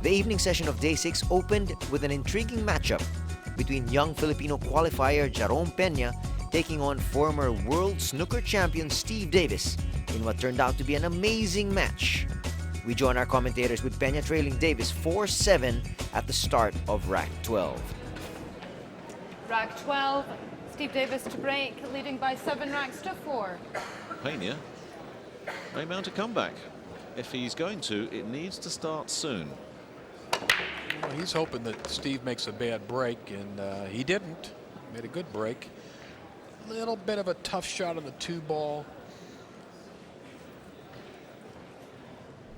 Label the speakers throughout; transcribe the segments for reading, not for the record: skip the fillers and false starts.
Speaker 1: The evening session of Day 6 opened with an intriguing matchup between young Filipino qualifier Jharome Pena taking on former world snooker champion Steve Davis in what turned out to be an amazing match. We join our commentators with Pena trailing Davis 4-7 at the start of Rack 12.
Speaker 2: Rack 12, Steve Davis to break, leading by 7 racks to 4.
Speaker 3: Pena may mount a comeback. If he's going to, it needs to start soon.
Speaker 4: Well, he's hoping that Steve makes a bad break, and he didn't. Made a good break. Little bit of a tough shot on the 2-ball.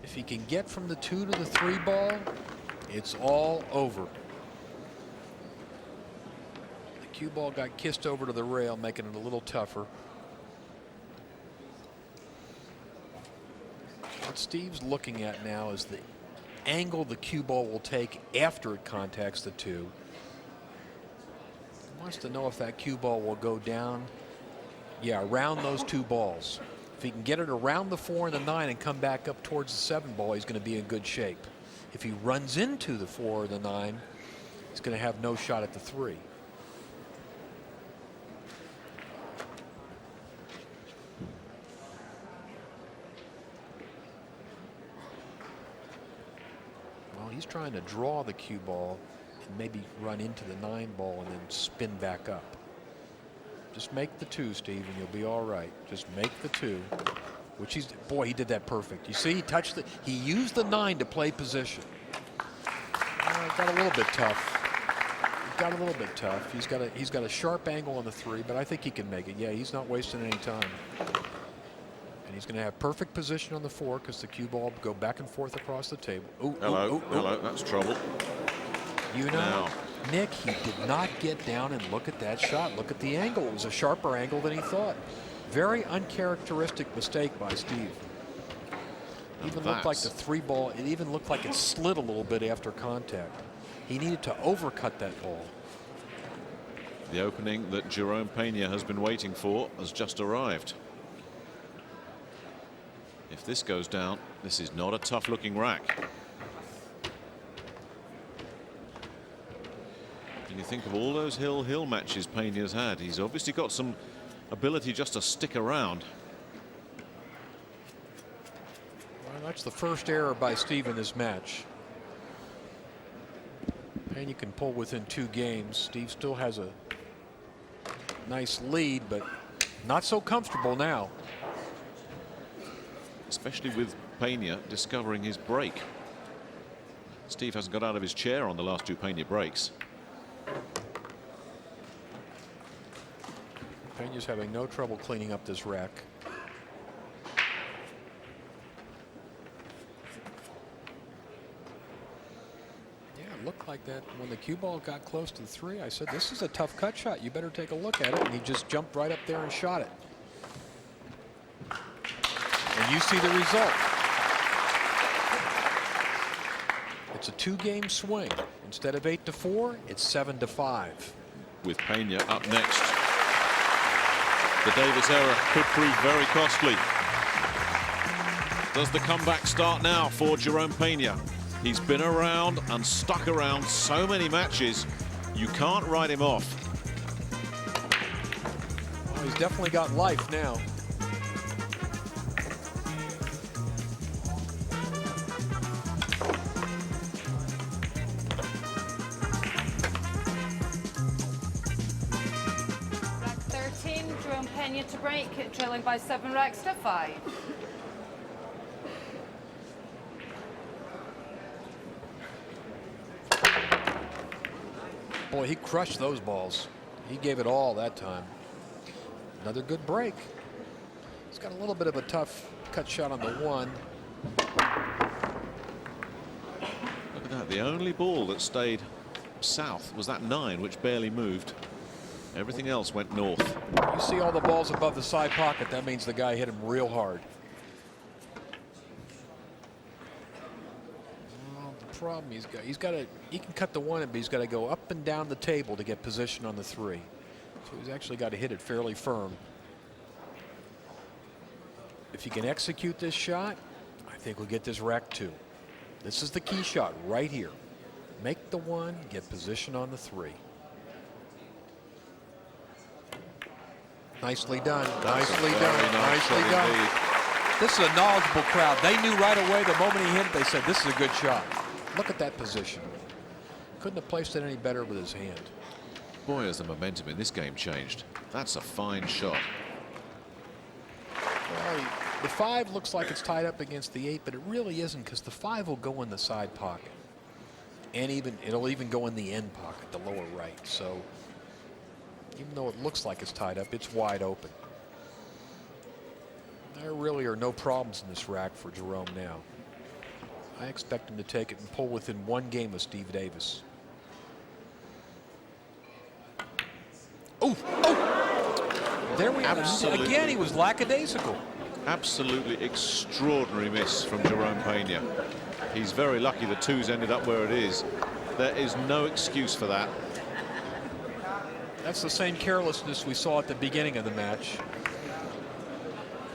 Speaker 4: If he can get from the 2 to the 3-ball, it's all over. The cue ball got kissed over to the rail, making it a little tougher. What Steve's looking at now is the angle the cue ball will take after it contacts the 2. He wants to know if that cue ball will go down, around those 2 balls. If he can get it around the 4 and the 9 and come back up towards the 7 ball, he's going to be in good shape. If he runs into the 4 or the 9, he's going to have no shot at the 3. Well, he's trying to draw the cue ball and maybe run into the 9 ball and then spin back up. Just make the 2, Steve, and you'll be all right. Just make the 2, which he did that perfect. You see, he used the 9 to play position. It got a little bit tough. He's got a sharp angle on the 3, but I think he can make it. Yeah, he's not wasting any time. And he's going to have perfect position on the 4 because the cue ball will go back and forth across the table. Ooh,
Speaker 3: Hello, that's trouble.
Speaker 4: You know,
Speaker 3: Now,
Speaker 4: Nick, he did not get down and look at that shot. Look at the angle. It was a sharper angle than he thought. Very uncharacteristic mistake by Steve. Even looked like the 3-ball, it even looked like it slid a little bit after contact. He needed to overcut that ball.
Speaker 3: the opening that Jharome Pena has been waiting for has just arrived. If this goes down, this is not a tough-looking rack. And you think of all those hill-hill matches Pena's had, he's obviously got some ability just to stick around.
Speaker 4: Well, that's the first error by Steve in this match. Pena can pull within 2 games. Steve still has a nice lead, but not so comfortable now.
Speaker 3: Especially with Pena discovering his break. Steve hasn't got out of his chair on the last 2 Pena breaks.
Speaker 4: Pena's having no trouble cleaning up this rack. Yeah, it looked like that when the cue ball got close to the 3. I said, this is a tough cut shot. You better take a look at it. And he just jumped right up there and shot it. And you see the result. It's a 2-game swing. Instead of 8-4, it's 7-5.
Speaker 3: With Pena up next. The Davis error could prove very costly. Does the comeback start now for Jharome Pena? He's been around and stuck around so many matches, you can't write him off.
Speaker 4: Well, he's definitely got life now.
Speaker 2: Pena to break, trailing by 7 racks to 5.
Speaker 4: Boy, he crushed those balls. He gave it all that time. Another good break. He's got a little bit of a tough cut shot on the 1.
Speaker 3: Look at that. The only ball that stayed south was that 9, which barely moved. Everything else went north.
Speaker 4: You see all the balls above the side pocket. That means the guy hit him real hard. Well, the problem he can cut the 1, but he's got to go up and down the table to get position on the 3. So he's actually got to hit it fairly firm. If he can execute this shot, I think we'll get this rack 2. This is the key shot right here. Make the 1, get position on the 3. Nicely done. Nicely done. Nicely done.
Speaker 3: Indeed.
Speaker 4: This is a knowledgeable crowd. They knew right away the moment he hit it, they said, this is a good shot. Look at that position. Couldn't have placed it any better with his hand.
Speaker 3: Boy, has the momentum in this game changed. That's a fine shot.
Speaker 4: Well, the 5 looks like it's tied up against the 8, but it really isn't, because the 5 will go in the side pocket. And it'll even go in the end pocket, the lower right. So even though it looks like it's tied up, it's wide open. There really are no problems in this rack for Jharome now. I expect him to take it and pull within 1 game of Steve Davis. Oh! There we are. Again, he was lackadaisical.
Speaker 3: Absolutely extraordinary miss from Jharome Pena. He's very lucky the 2's ended up where it is. There is no excuse for that.
Speaker 4: That's the same carelessness we saw at the beginning of the match.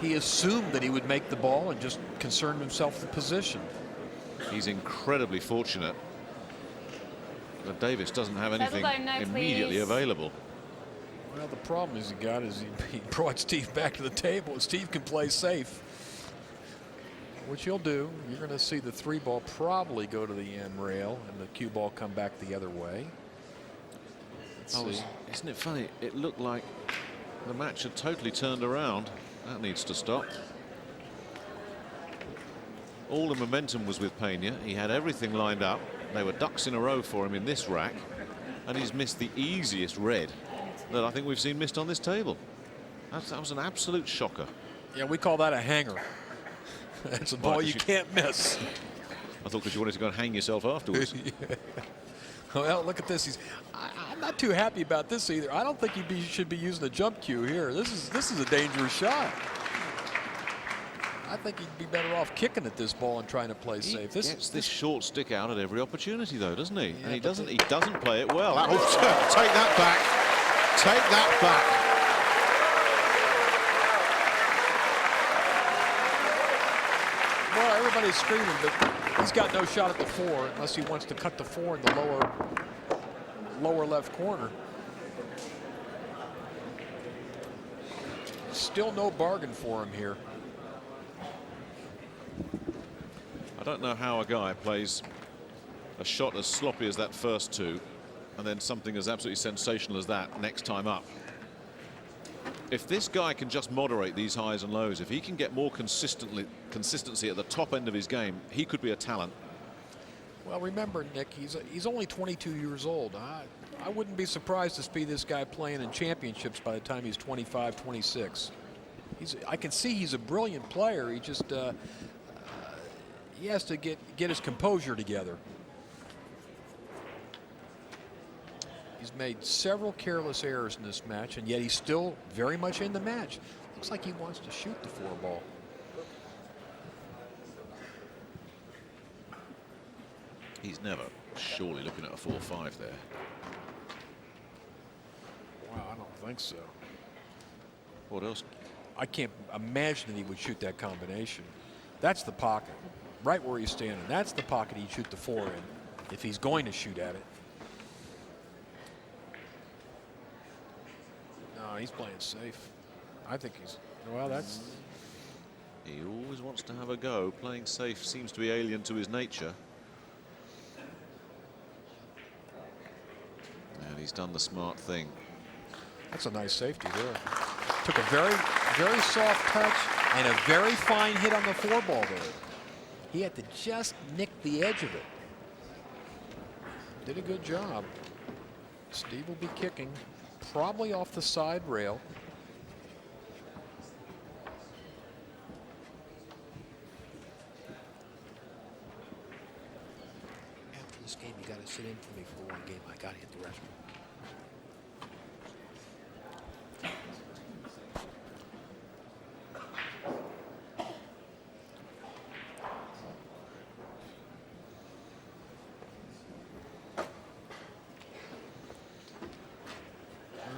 Speaker 4: He assumed that he would make the ball and just concerned himself with the position.
Speaker 3: He's incredibly fortunate that Davis doesn't have anything
Speaker 2: now,
Speaker 3: immediately
Speaker 2: please.
Speaker 3: available.
Speaker 4: Well, the problem he got is he brought Steve back to the table, and Steve can play safe. Which he'll do. You're going to see the 3 ball probably go to the end rail and the cue ball come back the other way. Let's see.
Speaker 3: Isn't it funny? It looked like the match had totally turned around. That needs to stop. All the momentum was with Pena. He had everything lined up. They were ducks in a row for him in this rack. And he's missed the easiest red that I think we've seen missed on this table. That was an absolute shocker.
Speaker 4: Yeah, we call that a hanger. That's a ball you can't miss.
Speaker 3: I thought because you wanted to go and hang yourself afterwards.
Speaker 4: Yeah. Well, look at this. I'm not too happy about this either. I don't think he should be using a jump cue here. This is a dangerous shot. I think he'd be better off kicking at this ball and trying to play safe.
Speaker 3: He gets this short stick out at every opportunity, though, doesn't he?
Speaker 4: Yeah,
Speaker 3: and he doesn't play it well. Oh, take that back. Take that back.
Speaker 4: Well, everybody's screaming, but he's got no shot at the 4 unless he wants to cut the 4 in the lower left corner. Still no bargain for him here.
Speaker 3: I don't know how a guy plays a shot as sloppy as that first 2 and then something as absolutely sensational as that next time up. If this guy can just moderate these highs and lows, if he can get more consistency at the top end of his game, he could be a talent.
Speaker 4: Well, remember, Nick, he's only 22 years old. I wouldn't be surprised to see this guy playing in championships by the time he's 25, 26. I can see he's a brilliant player. He just he has to get his composure together. He's made several careless errors in this match, and yet he's still very much in the match. Looks like he wants to shoot the 4 ball.
Speaker 3: He's never surely looking at a 4-5 there.
Speaker 4: Wow, I don't think so.
Speaker 3: What else?
Speaker 4: I can't imagine that he would shoot that combination. That's the pocket, right where he's standing. That's the pocket he'd shoot the 4 in, if he's going to shoot at it. No, he's playing safe. I think he's, well, that's...
Speaker 3: He always wants to have a go. Playing safe seems to be alien to his nature. And he's done the smart thing.
Speaker 4: That's a nice safety there. Took a very, very soft touch and a very fine hit on the 4 ball there. He had to just nick the edge of it. Did a good job. Steve will be kicking probably off the side rail. After this game, you got to sit in for me for 1 game. I got to hit the restroom.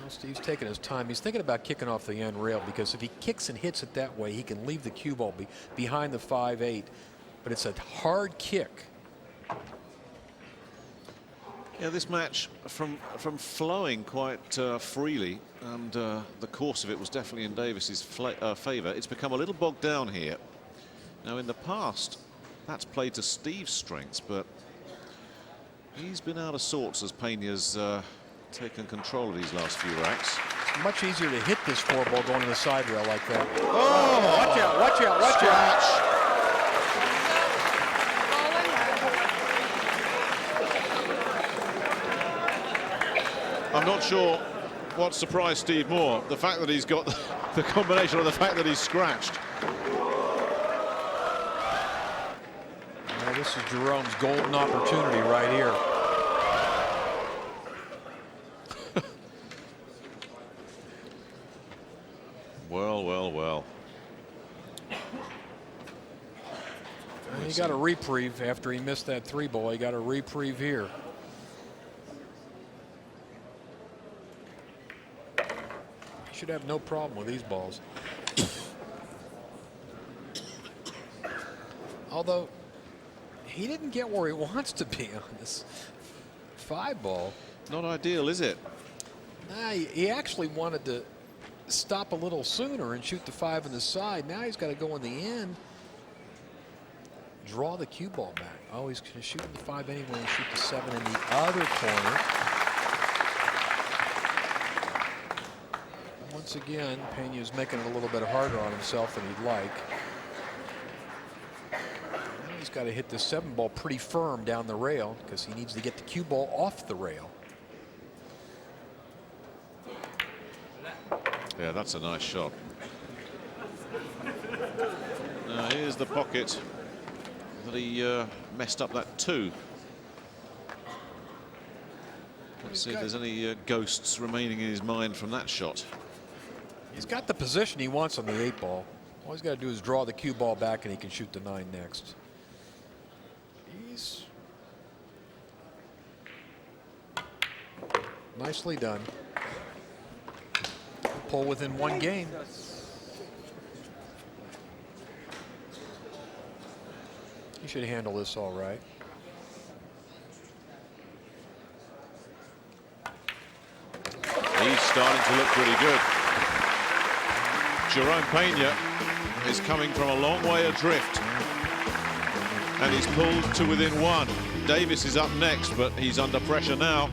Speaker 4: Steve's taking his time. He's thinking about kicking off the end rail because if he kicks and hits it that way, he can leave the cue ball behind the 5-8. But it's a hard kick,
Speaker 3: Yeah, this match from flowing quite freely, and the course of it was definitely in Davis's favour. It's become a little bogged down here. Now, in the past, that's played to Steve's strengths, but he's been out of sorts as Pena's taken control of these last few racks.
Speaker 4: It's much easier to hit this 4-ball going to the side rail like that. Oh, watch out, watch out, watch out.
Speaker 3: I'm not sure what surprised Steve more, the fact that he's got the combination, or the fact that he's scratched.
Speaker 4: Well, this is Jarome's golden opportunity right here.
Speaker 3: Well, well, well.
Speaker 4: He got a reprieve after he missed that 3-ball. He got a reprieve here. He should have no problem with these balls. Although he didn't get where he wants to be on this 5-ball.
Speaker 3: Not ideal, is it?
Speaker 4: Nah, he actually wanted to stop a little sooner and shoot the 5 in the side. Now he's got to go in the end, draw the cue ball back. Oh, he's going to shoot the 5 anyway and shoot the 7 in the other corner. Once again, Pena's making it a little bit harder on himself than he'd like. Now he's got to hit the 7-ball pretty firm down the rail because he needs to get the cue ball off the rail.
Speaker 3: Yeah, that's a nice shot. Now here's the pocket that he messed up that 2. Let's see if there's any ghosts remaining in his mind from that shot.
Speaker 4: He's got the position he wants on the 8-ball. All he's got to do is draw the cue ball back and he can shoot the 9 next. He's nicely done. Pull within 1 game. He should handle this all right.
Speaker 3: He's starting to look pretty good. Jharome Pena is coming from a long way adrift, and he's pulled to within 1. Davis is up next, but he's under pressure now.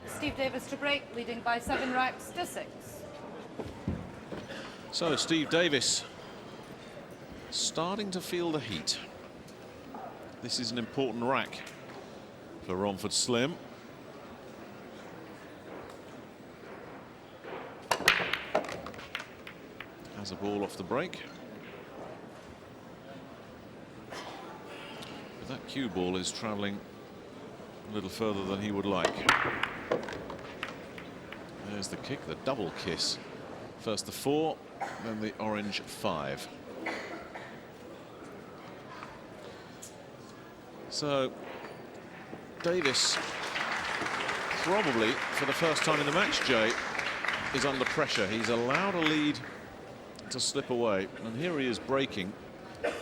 Speaker 2: Steve Davis to break, leading by 7 racks to 6.
Speaker 3: So Steve Davis starting to feel the heat. This is an important rack for Romford Slim. Has a ball off the break. But that cue ball is travelling a little further than he would like. There's the kick, the double kiss. First the 4, then the orange 5. So Davis, probably for the first time in the match, Jay, is under pressure. He's allowed a lead to slip away, and here he is breaking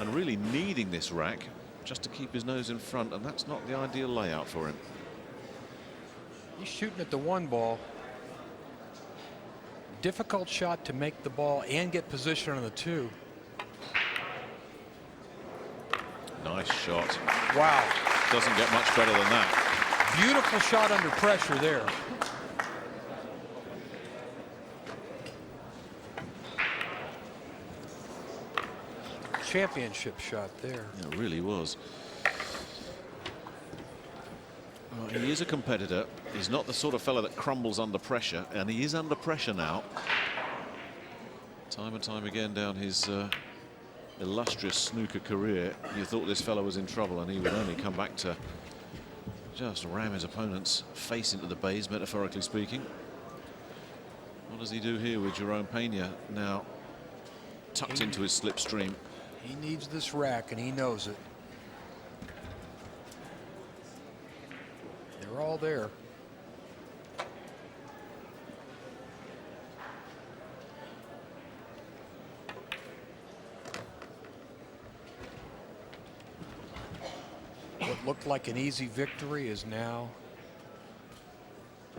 Speaker 3: and really needing this rack just to keep his nose in front, and that's not the ideal layout for him.
Speaker 4: He's shooting at the 1-ball. Difficult shot to make the ball and get position on the 2.
Speaker 3: Nice shot.
Speaker 4: Wow.
Speaker 3: Doesn't get much better than that.
Speaker 4: Beautiful shot under pressure there. Championship shot there.
Speaker 3: It really was. Well, he is a competitor. He's not the sort of fella that crumbles under pressure, and he is under pressure now. Time and time again down his illustrious snooker career, you thought this fellow was in trouble, and he would only come back to just ram his opponent's face into the bays, metaphorically speaking. What does he do here with Jharome Pena now tucked into his slipstream?
Speaker 4: He needs this rack, and he knows it. They're all there. What looked like an easy victory is now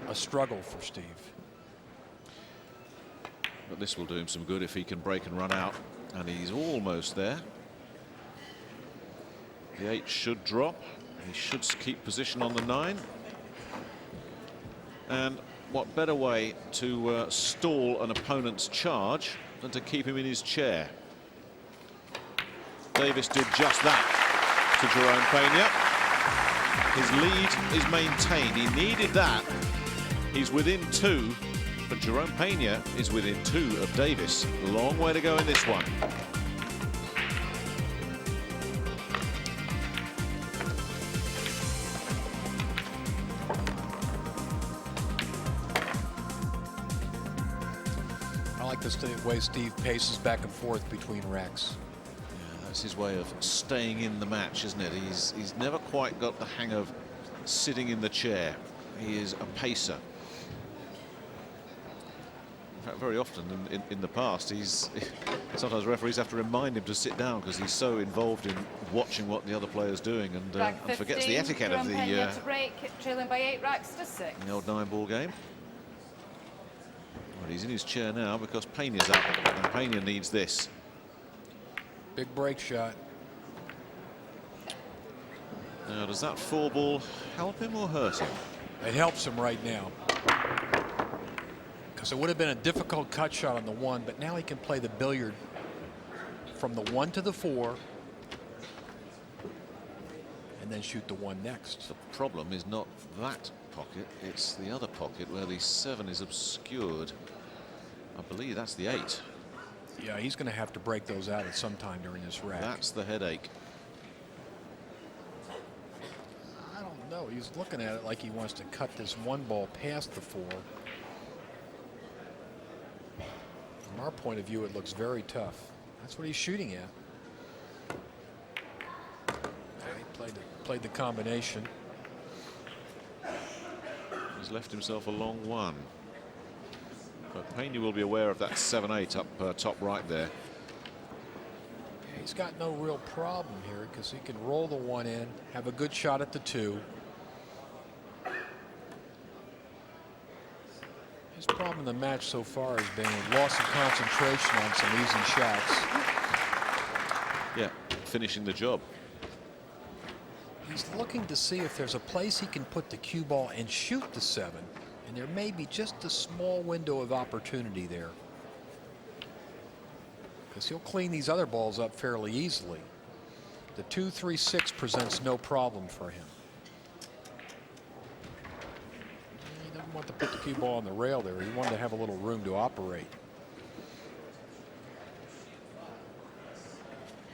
Speaker 4: a struggle for Steve.
Speaker 3: But this will do him some good if he can break and run out, and he's almost there. The 8 should drop. He should keep position on the 9. And what better way to stall an opponent's charge than to keep him in his chair? Davis did just that to Jharome Pena. His lead is maintained. He needed that. He's within 2, but Jharome Pena is within 2 of Davis. Long way to go in this one.
Speaker 4: I like the way Steve paces back and forth between racks.
Speaker 3: Yeah, that's his way of staying in the match, isn't it? He's never quite got the hang of sitting in the chair. He is a pacer. In fact, very often in the past, sometimes referees have to remind him to sit down because he's so involved in watching what the other player's doing and forgets the etiquette of the
Speaker 2: to break, trailing by 8 racks to 6.
Speaker 3: the old 9-ball game. Well, he's in his chair now because Pena's up, and Pena needs this.
Speaker 4: Big break shot.
Speaker 3: Now, does that 4-ball help him or hurt him?
Speaker 4: It helps him right now. Because it would have been a difficult cut shot on the 1, but now he can play the billiard from the 1 to the 4 and then shoot the 1 next.
Speaker 3: The problem is not that pocket, it's the other pocket where the 7 is obscured. I believe that's the 8.
Speaker 4: Yeah, he's going to have to break those out at some time during this rack.
Speaker 3: That's the headache.
Speaker 4: I don't know. He's looking at it like he wants to cut this 1 ball past the 4. From our point of view, it looks very tough. That's what he's shooting at. He played the combination.
Speaker 3: He's left himself a long 1. But Pena will be aware of that 7-8 up top right there.
Speaker 4: He's got no real problem here because he can roll the 1 in, have a good shot at the 2. His problem in the match so far has been a loss of concentration on some easy shots.
Speaker 3: Yeah, finishing the job.
Speaker 4: He's looking to see if there's a place he can put the cue ball and shoot the 7. And there may be just a small window of opportunity there. Because he'll clean these other balls up fairly easily. The 2-3-6 presents no problem for him. He doesn't want to put the cue ball on the rail there. He wanted to have a little room to operate.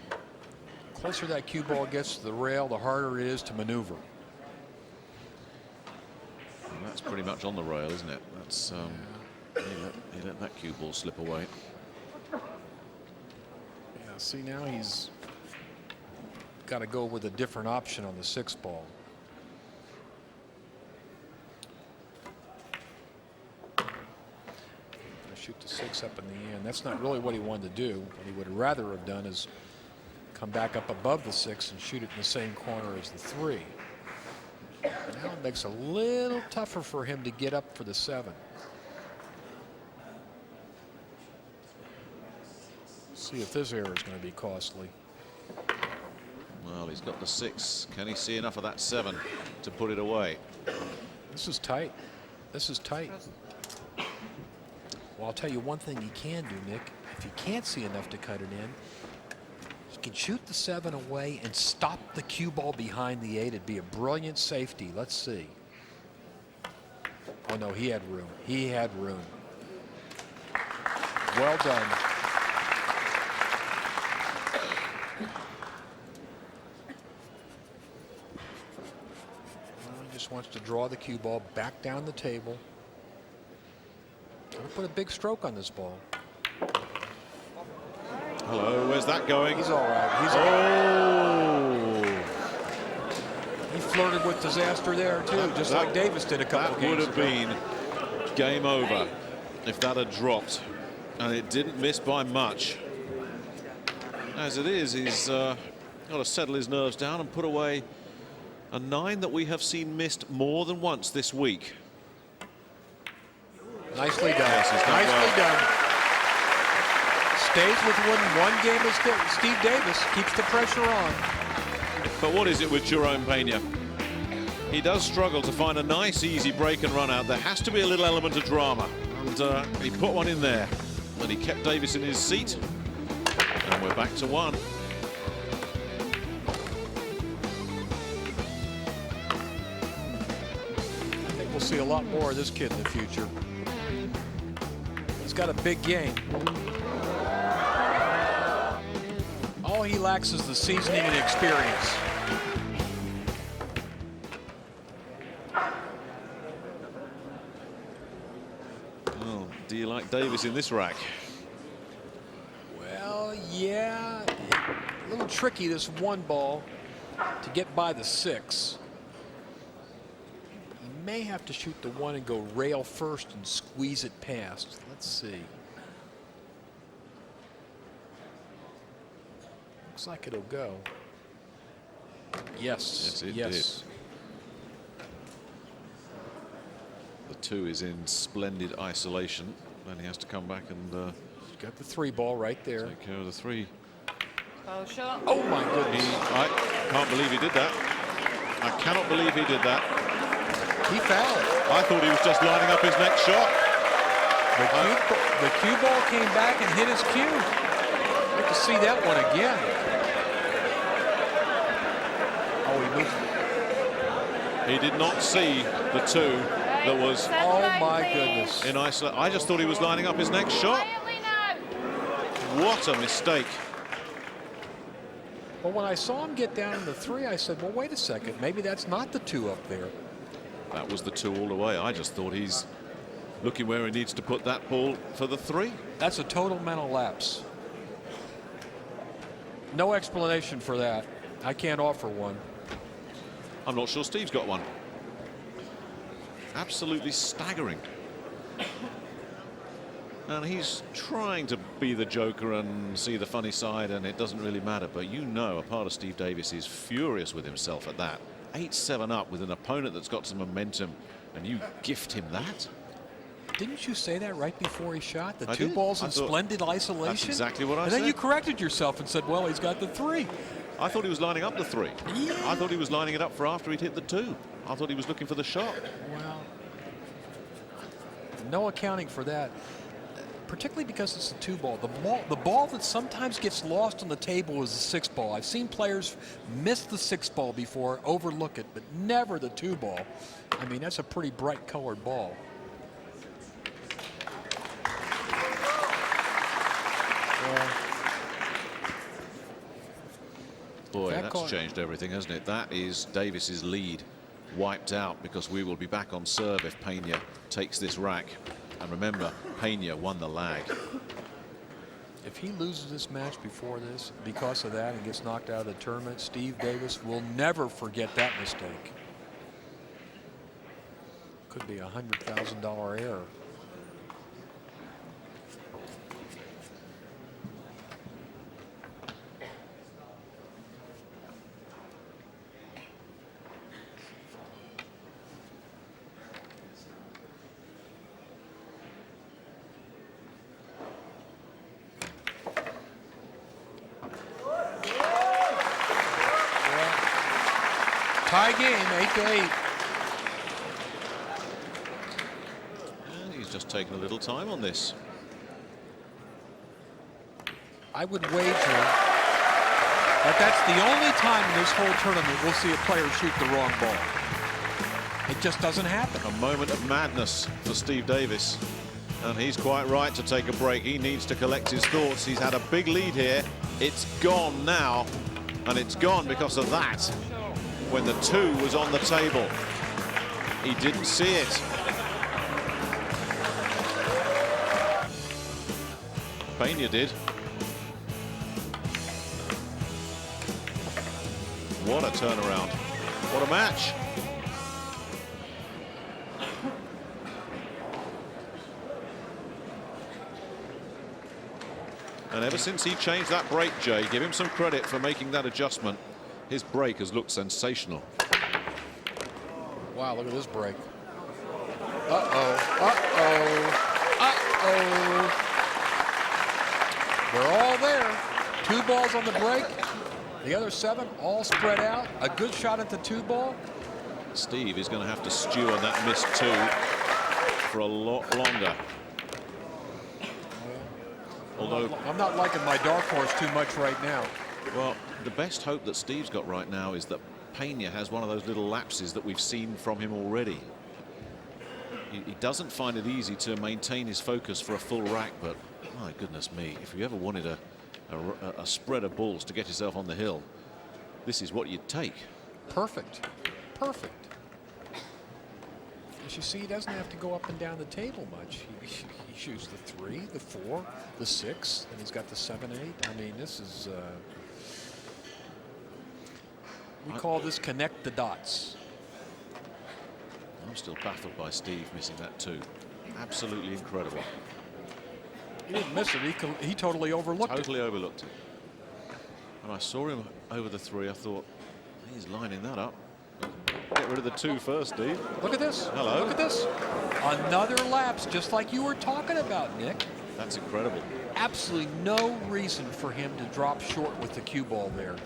Speaker 4: The closer that cue ball gets to the rail, the harder it is to maneuver.
Speaker 3: And that's pretty much on the rail, isn't it? That's he let that cue ball slip away.
Speaker 4: Yeah, see, now he's got to go with a different option on the 6 ball. Shoot the 6 up in the end. That's not really what he wanted to do. What he would rather have done is come back up above the 6 and shoot it in the same corner as the 3. Now it makes it a little tougher for him to get up for the 7. See if this error is going to be costly.
Speaker 3: Well, he's got the 6. Can he see enough of that 7 to put it away?
Speaker 4: This is tight. This is tight. Well, I'll tell you one thing he can do, Nick. If he can't see enough to cut it in, he can shoot the 7 away and stop the cue ball behind the 8. It'd be a brilliant safety. Let's see. Oh, no, he had room. He had room. Well done. Well, he just wants to draw the cue ball back down the table. Gonna put a big stroke on this ball.
Speaker 3: Hello, where's that going?
Speaker 4: He's all right. He's all right. He flirted with disaster there too, just like Davis did a couple
Speaker 3: That
Speaker 4: games
Speaker 3: would have
Speaker 4: ago.
Speaker 3: been game over if that had dropped, and it didn't miss by much. As it is, he's got to settle his nerves down and put away a 9 that we have seen missed more than once this week.
Speaker 4: Nicely done.
Speaker 3: Yes, he's done
Speaker 4: Nicely
Speaker 3: well.
Speaker 4: done. Stays with one game as Steve Davis, keeps the pressure on.
Speaker 3: But what is it with Jharome Pena? He does struggle to find a nice, easy break and run out. There has to be a little element of drama. And he put one in there. But he kept Davis in his seat. And we're back to 1.
Speaker 4: I think we'll see a lot more of this kid in the future. He's got a big game. All he lacks is the seasoning and experience.
Speaker 3: Oh, do you like Davis in this rack?
Speaker 4: Well, yeah. A little tricky, this 1 ball, to get by the 6. He may have to shoot the 1 and go rail first and squeeze it past. Let's see. Looks like it'll go. Yes.
Speaker 3: Yes, it
Speaker 4: yes.
Speaker 3: The 2 is in splendid isolation. Then he has to come back and
Speaker 4: Got the 3 ball right there.
Speaker 3: take care of the 3.
Speaker 2: Oh, shot.
Speaker 4: Oh my goodness.
Speaker 3: I can't believe he did that. I cannot believe he did that.
Speaker 4: He fouled.
Speaker 3: I thought he was just lining up his next shot.
Speaker 4: The cue ball came back and hit his cue. I'd like to see that one again. Oh, he moved.
Speaker 3: He did not see the 2 that was
Speaker 4: Oh my goodness.
Speaker 3: in isolation. I just thought he was lining up his next shot.
Speaker 2: Quietly now.
Speaker 3: What a mistake.
Speaker 4: Well, when I saw him get down in the 3, I said, well, wait a second. Maybe that's not the 2 up there.
Speaker 3: That was the 2 all the way. I just thought he's looking where he needs to put that ball for the 3.
Speaker 4: That's a total mental lapse. No explanation for that. I can't offer one.
Speaker 3: I'm not sure Steve's got one. Absolutely staggering. And he's trying to be the joker and see the funny side, and it doesn't really matter. But you know, a part of Steve Davis is furious with himself at that. 8-7 up with an opponent that's got some momentum, and you gift him that?
Speaker 4: Didn't you say that right before he shot? The
Speaker 3: I
Speaker 4: 2
Speaker 3: did.
Speaker 4: balls
Speaker 3: I
Speaker 4: in
Speaker 3: thought-
Speaker 4: splendid isolation?
Speaker 3: That's exactly what I
Speaker 4: And
Speaker 3: said.
Speaker 4: then you corrected yourself and said, well, he's got the 3.
Speaker 3: I thought he was lining up the 3.
Speaker 4: Yeah.
Speaker 3: I thought he was lining it up for after he'd hit the 2. I thought he was looking for the shot.
Speaker 4: Well, no accounting for that, particularly because it's a 2 ball. The ball that sometimes gets lost on the table is the 6 ball. I've seen players miss the 6 ball before, overlook it, but never the 2 ball. I mean, that's a pretty bright colored ball.
Speaker 3: Boy,
Speaker 4: That
Speaker 3: that's
Speaker 4: call-
Speaker 3: changed everything, hasn't it? That is Davis's lead wiped out, because we will be back on serve if Pena takes this rack. And remember, Pena won the lag.
Speaker 4: If he loses this match before this because of that and gets knocked out of the tournament, Steve Davis will never forget that mistake. Could be a $100,000 error. Tie game, 8-8.
Speaker 3: And he's just taken a little time on this.
Speaker 4: I would wager that that's the only time in this whole tournament we'll see a player shoot the wrong ball. It just doesn't happen.
Speaker 3: A moment of madness for Steve Davis. And he's quite right to take a break. He needs to collect his thoughts. He's had a big lead here. It's gone now. And it's gone because of that. When the 2 was on the table, he didn't see it. Pena did. What a turnaround. What a match. And ever since he changed that break, Jay, give him some credit for making that adjustment. His break has looked sensational.
Speaker 4: Wow, look at this break. Uh-oh, uh-oh, uh-oh. They're all there. 2 balls on the break. The other 7 all spread out. A good shot at the 2 ball.
Speaker 3: Steve is going to have to stew on that missed 2 for a lot longer. Although
Speaker 4: I'm not liking my dark horse too much right now.
Speaker 3: Well, the best hope that Steve's got right now is that Pena has one of those little lapses that we've seen from him already. He doesn't find it easy to maintain his focus for a full rack, but my goodness me, if you ever wanted a spread of balls to get yourself on the hill, this is what you'd take.
Speaker 4: Perfect. Perfect. As you see, he doesn't have to go up and down the table much. He shoots the 3, the 4, the 6, and he's got the 7, 8. I mean, this is... we call this connect the dots.
Speaker 3: I'm still baffled by Steve missing that 2. Absolutely incredible.
Speaker 4: He didn't miss it. He totally overlooked it.
Speaker 3: Totally overlooked it. When I saw him over the 3, I thought, he's lining that up. Get rid of the 2 first, Steve.
Speaker 4: Look at this.
Speaker 3: Hello.
Speaker 4: Look at this. Another lapse, just like you were talking about, Nick.
Speaker 3: That's incredible.
Speaker 4: Absolutely no reason for him to drop short with the cue ball there.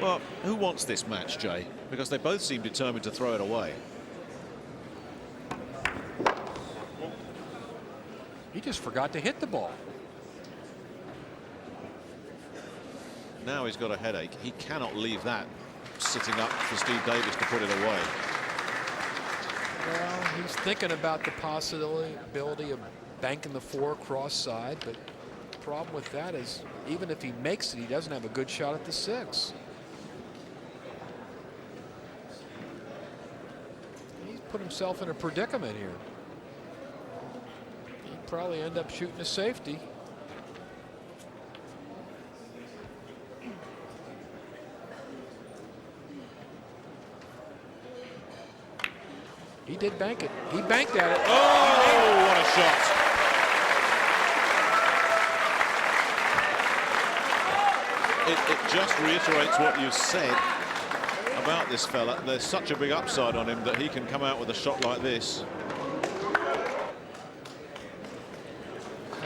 Speaker 3: Well, who wants this match, Jay? Because they both seem determined to throw it away.
Speaker 4: He just forgot to hit the ball.
Speaker 3: Now he's got a headache. He cannot leave that sitting up for Steve Davis to put it away.
Speaker 4: Well, he's thinking about the possibility of banking the 4 cross side, but the problem with that is even if he makes it, he doesn't have a good shot at the 6. He's put himself in a predicament here. He'd probably end up shooting a safety. He did bank it. He banked at it.
Speaker 3: Oh, what a shot. It just reiterates what you said about this fella. There's such a big upside on him that he can come out with a shot like this.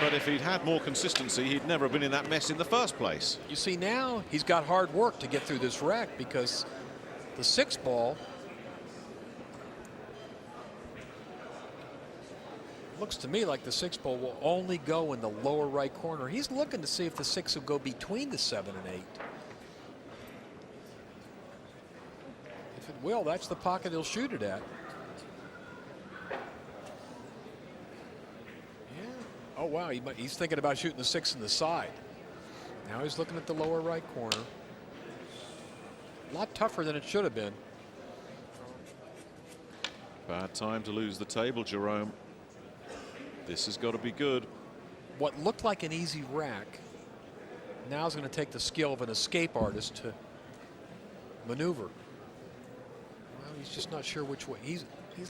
Speaker 3: But if he'd had more consistency, he'd never have been in that mess in the first place.
Speaker 4: You see, now he's got hard work to get through this rack because the 6 ball looks to me like the 6 ball will only go in the lower right corner. He's looking to see if the 6 will go between the 7 and 8. If it will, that's the pocket he'll shoot it at. Yeah. Oh, wow. He's thinking about shooting the 6 in the side. Now he's looking at the lower right corner. A lot tougher than it should have been.
Speaker 3: Bad time to lose the table, Jharome. This has got to be good.
Speaker 4: What looked like an easy rack now is going to take the skill of an escape artist to maneuver. Well, he's just not sure which way. He's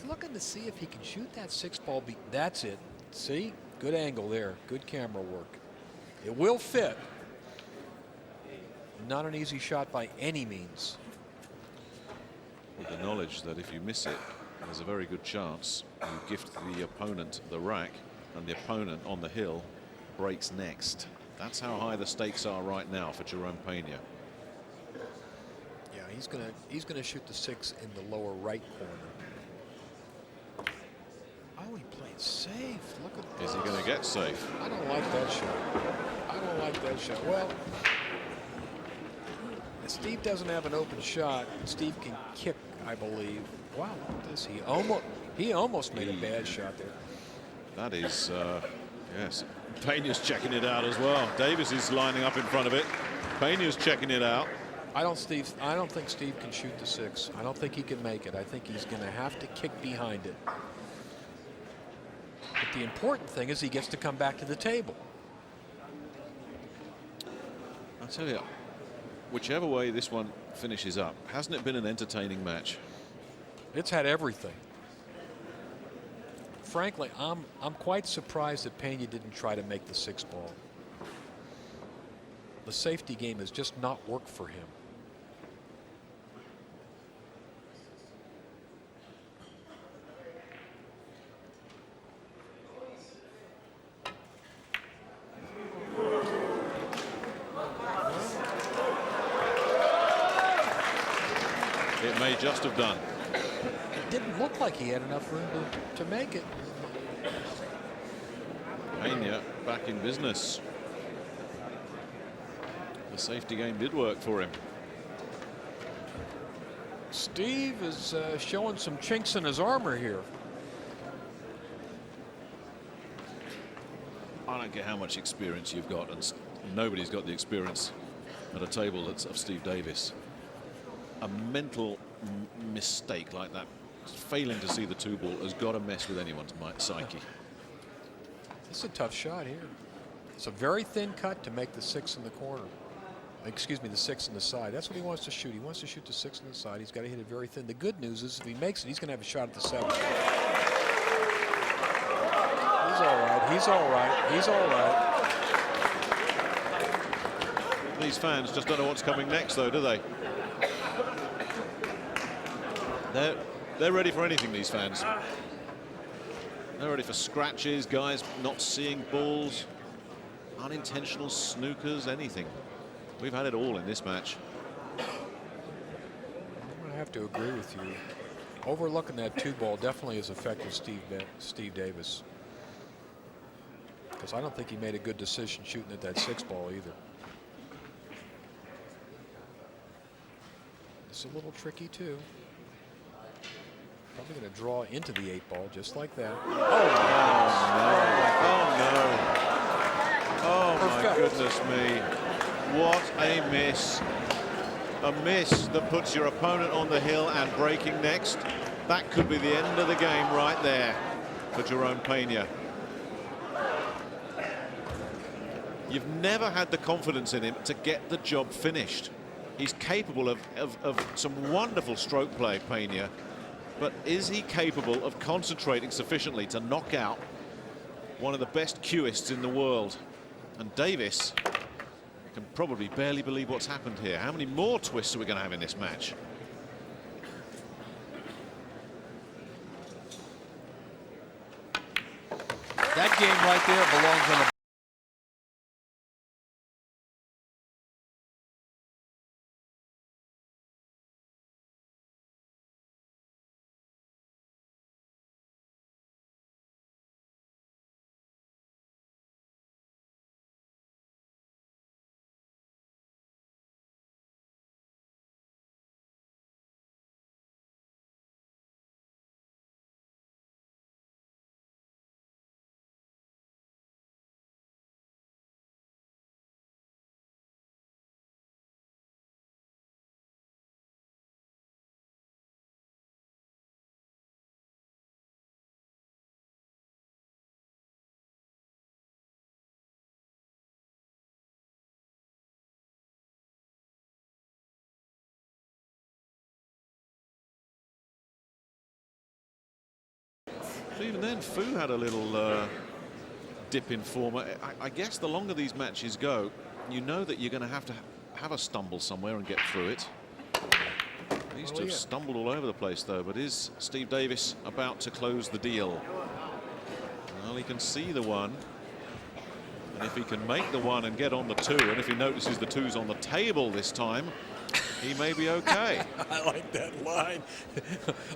Speaker 4: looking to see if he can shoot that 6 ball. That's it. See? Good angle there. Good camera work. It will fit. Not an easy shot by any means.
Speaker 3: With the knowledge that if you miss it, there's a very good chance you gift the opponent the rack, and the opponent on the hill breaks next. That's how high the stakes are right now for Jharome Pena.
Speaker 4: Yeah, he's gonna shoot the 6 in the lower right corner. Oh, he played safe. Look at this.
Speaker 3: Is he going to get safe?
Speaker 4: I don't like that shot. I don't like that shot. Well, Steve doesn't have an open shot. Steve can kick, I believe. Wow, look at this. He almost made a bad shot there.
Speaker 3: That is, yes. Pena's checking it out as well. Davis is lining up in front of it. Pena's checking it out.
Speaker 4: I don't think Steve can shoot the 6. I don't think he can make it. I think he's going to have to kick behind it. But the important thing is he gets to come back to the table.
Speaker 3: I tell you, whichever way this one finishes up, hasn't it been an entertaining match?
Speaker 4: It's had everything. Frankly, I'm quite surprised that Pena didn't try to make the 6 ball. The safety game has just not worked for him.
Speaker 3: It may just have done.
Speaker 4: It didn't look like he had enough room to make it.
Speaker 3: Pena back in business. The safety game did work for him.
Speaker 4: Steve is showing some chinks in his armor here.
Speaker 3: I don't care how much experience you've got, and nobody's got the experience at a table that's of Steve Davis. A mental mistake like that, failing to see the 2 ball, has got to mess with anyone's psyche.
Speaker 4: It's a tough shot here. It's a very thin cut to make the 6 in the corner. Excuse me, the 6 in the side. That's what he wants to shoot. He wants to shoot the 6 in the side. He's got to hit it very thin. The good news is if he makes it, he's going to have a shot at the 7. He's all right. He's all right. He's all right.
Speaker 3: These fans just don't know what's coming next, though, do they? They're ready for anything, these fans. They're ready for scratches, guys not seeing balls, unintentional snookers, anything. We've had it all in this match.
Speaker 4: I'm going to have to agree with you. Overlooking that 2 ball definitely has affected Steve Davis. Because I don't think he made a good decision shooting at that 6 ball either. It's a little tricky too. Probably going to draw into the 8 ball just like that.
Speaker 3: Oh my goodness me. What a miss. A miss that puts your opponent on the hill and breaking next. That could be the end of the game right there for Jharome Pena. You've never had the confidence in him to get the job finished. He's capable of some wonderful stroke play, Pena, but is he capable of concentrating sufficiently to knock out one of the best cueists in the world? And Davis can probably barely believe what's happened here. How many more twists are we going to have in this match?
Speaker 4: That game right there belongs on the
Speaker 3: Even then, Fu had a little dip in form. I guess the longer these matches go, you know that you're going to have a stumble somewhere and get through it. He used to have stumbled all over the place, though. But is Steve Davis about to close the deal? Well, he can see the 1. And if he can make the 1 and get on the 2, and if he notices the 2's on the table this time, he may be okay.
Speaker 4: I like that line.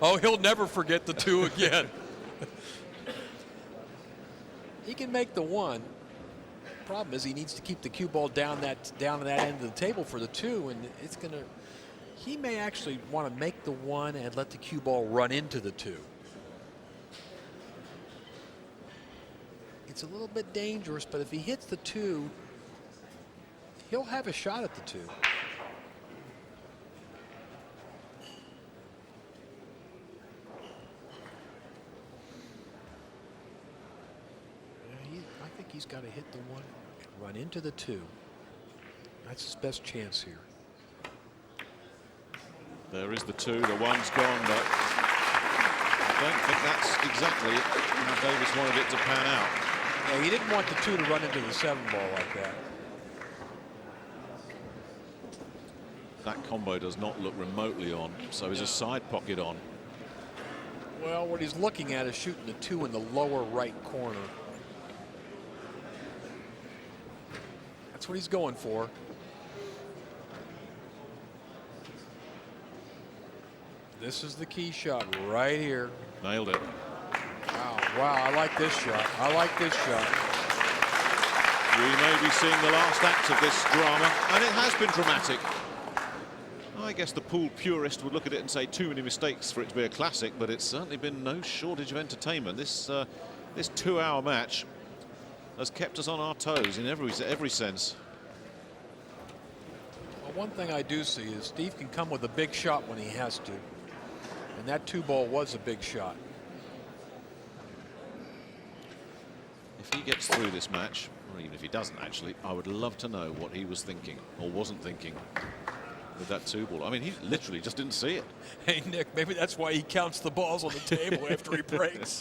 Speaker 4: Oh, he'll never forget the 2 again. He can make the 1. Problem is he needs to keep the cue ball down that end of the table for the 2, and it's gonna. He may actually want to make the 1 and let the cue ball run into the 2. It's a little bit dangerous, but if he hits the 2, he'll have a shot at the 2. I think he's got to hit the 1 and run into the 2. That's his best chance here.
Speaker 3: There is the 2, the 1's gone, but I don't think that's exactly how Davis wanted it to pan out.
Speaker 4: Yeah, he didn't want the 2 to run into the 7 ball like that.
Speaker 3: That combo does not look remotely on, so is a side pocket on.
Speaker 4: Well, what he's looking at is shooting the 2 in the lower right corner. That's what he's going for. This is the key shot right here.
Speaker 3: Nailed it.
Speaker 4: Wow, wow, I like this shot. I like this shot.
Speaker 3: We may be seeing the last act of this drama, and it has been dramatic. I guess the pool purist would look at it and say too many mistakes for it to be a classic, but it's certainly been no shortage of entertainment. This 2-hour match has kept us on our toes in every sense.
Speaker 4: Well, one thing I do see is Steve can come with a big shot when he has to, and that 2 ball was a big shot.
Speaker 3: If he gets through this match, or even if he doesn't actually, I would love to know what he was thinking or wasn't thinking with that 2 ball. I mean, he literally just didn't see it.
Speaker 4: Hey, Nick, maybe that's why he counts the balls on the table after he breaks.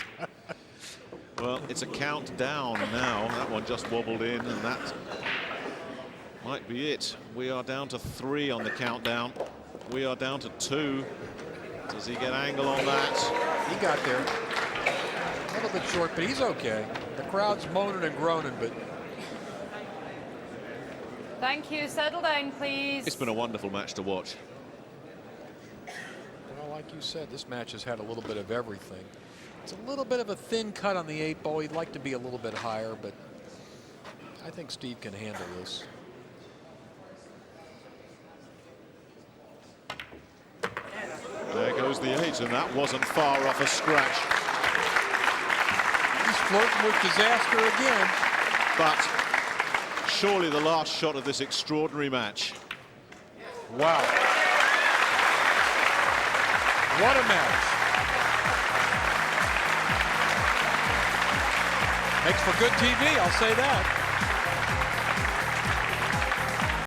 Speaker 3: Well, it's a countdown now. That one just wobbled in, and that might be it. We are down to 3 on the countdown. We are down to 2. Does he get angle on that?
Speaker 4: He got there. A little bit short, but he's okay. The crowd's moaning and groaning, but...
Speaker 2: Thank you. Settle down, please.
Speaker 3: It's been a wonderful match to watch.
Speaker 4: Well, like you said, this match has had a little bit of everything. It's a little bit of a thin cut on the 8 ball. He'd like to be a little bit higher, but I think Steve can handle this.
Speaker 3: There goes the 8, and that wasn't far off a scratch.
Speaker 4: He's flirting with disaster again.
Speaker 3: But surely the last shot of this extraordinary match.
Speaker 4: Wow. What a match. Makes for good TV, I'll say that.